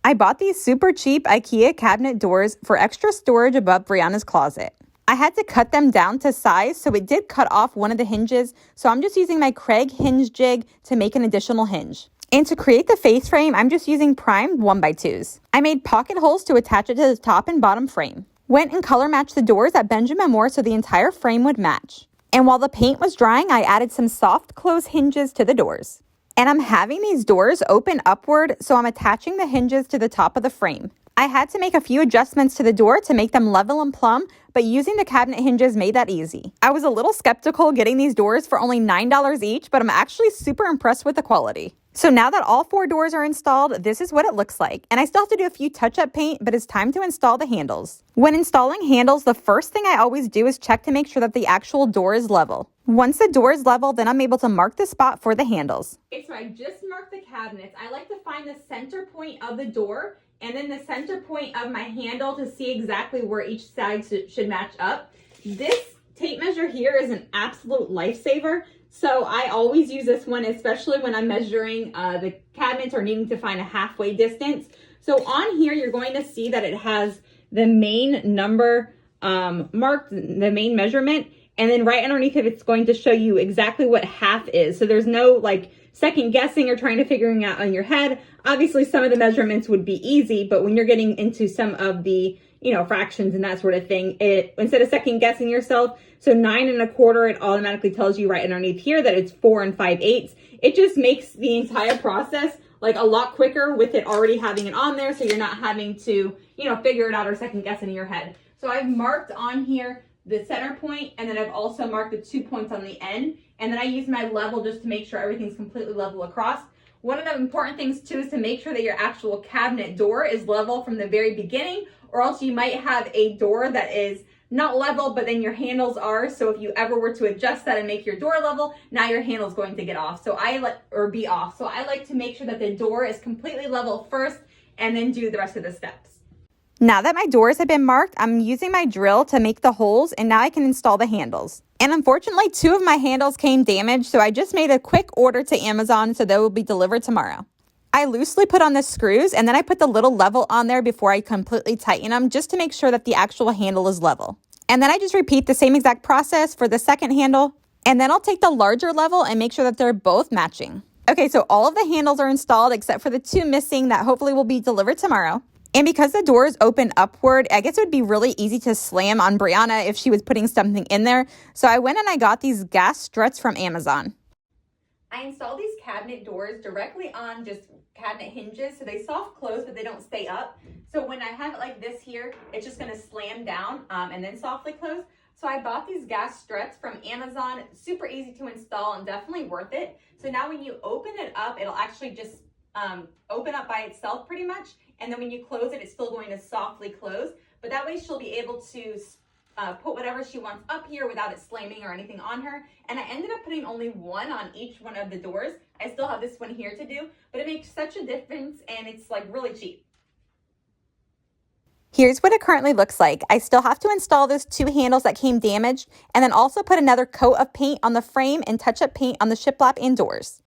I bought these super cheap IKEA cabinet doors for extra storage above Brianna's closet. I had to cut them down to size, so it did cut off one of the hinges, so I'm just using my Craig hinge jig to make an additional hinge. And to create the face frame, I'm just using primed 1x2s. I made pocket holes to attach it to the top and bottom frame. Went and color matched the doors at Benjamin Moore so the entire frame would match. And while the paint was drying, I added some soft close hinges to the doors. And I'm having these doors open upward, so I'm attaching the hinges to the top of the frame. I had to make a few adjustments to the door to make them level and plumb, but using the cabinet hinges made that easy. I was a little skeptical getting these doors for only $9 each, but I'm actually super impressed with the quality. So now that all 4 doors are installed, this is what it looks like. And I still have to do a few touch-up paint, but it's time to install the handles. When installing handles, the first thing I always do is check to make sure that the actual door is level. Once the door is level, then I'm able to mark the spot for the handles. Okay, so I just marked the cabinets. I like to find the center point of the door and then the center point of my handle to see exactly where each side should match up. This tape measure here is an absolute lifesaver. So I always use this one, especially when I'm measuring the cabinets or needing to find a halfway distance. So on here, you're going to see that it has the main number marked, the main measurement. And then right underneath it, it's going to show you exactly what half is. So there's no like second guessing or trying to figuring out on your head. Obviously, some of the measurements would be easy, but when you're getting into some of the, fractions and that sort of thing, instead of second guessing yourself, so 9 1/4, it automatically tells you right underneath here that it's 4 5/8. It just makes the entire process like a lot quicker with it already having it on there. So you're not having to, figure it out or second guess in your head. So I've marked on here the center point, and then I've also marked the 2 points on the end. And then I use my level just to make sure everything's completely level across. One of the important things too is to make sure that your actual cabinet door is level from the very beginning, or else you might have a door that is not level, but then your handles are. So if you ever were to adjust that and make your door level, now your handle's going to get off. Be off. So I like to make sure that the door is completely level first and then do the rest of the steps. Now that my doors have been marked, I'm using my drill to make the holes, and now I can install the handles. And unfortunately, 2 of my handles came damaged, so I just made a quick order to Amazon, so they will be delivered tomorrow. I loosely put on the screws, and then I put the little level on there before I completely tighten them, just to make sure that the actual handle is level. And then I just repeat the same exact process for the second handle, and then I'll take the larger level and make sure that they're both matching. Okay, so all of the handles are installed except for the 2 missing that hopefully will be delivered tomorrow. And because the doors open upward, I guess it would be really easy to slam on Brianna if she was putting something in there. So I went and I got these gas struts from Amazon. I installed these cabinet doors directly on just cabinet hinges. So they soft close, but they don't stay up. So when I have it like this here, it's just going to slam down and then softly close. So I bought these gas struts from Amazon. Super easy to install and definitely worth it. So now when you open it up, it'll actually just open up by itself pretty much. And then when you close it, it's still going to softly close. But that way she'll be able to put whatever she wants up here without it slamming or anything on her. And I ended up putting only 1 on each one of the doors. I still have this one here to do, but it makes such a difference and it's like really cheap. Here's what it currently looks like. I still have to install those 2 handles that came damaged, and then also put another coat of paint on the frame and touch up paint on the shiplap and doors.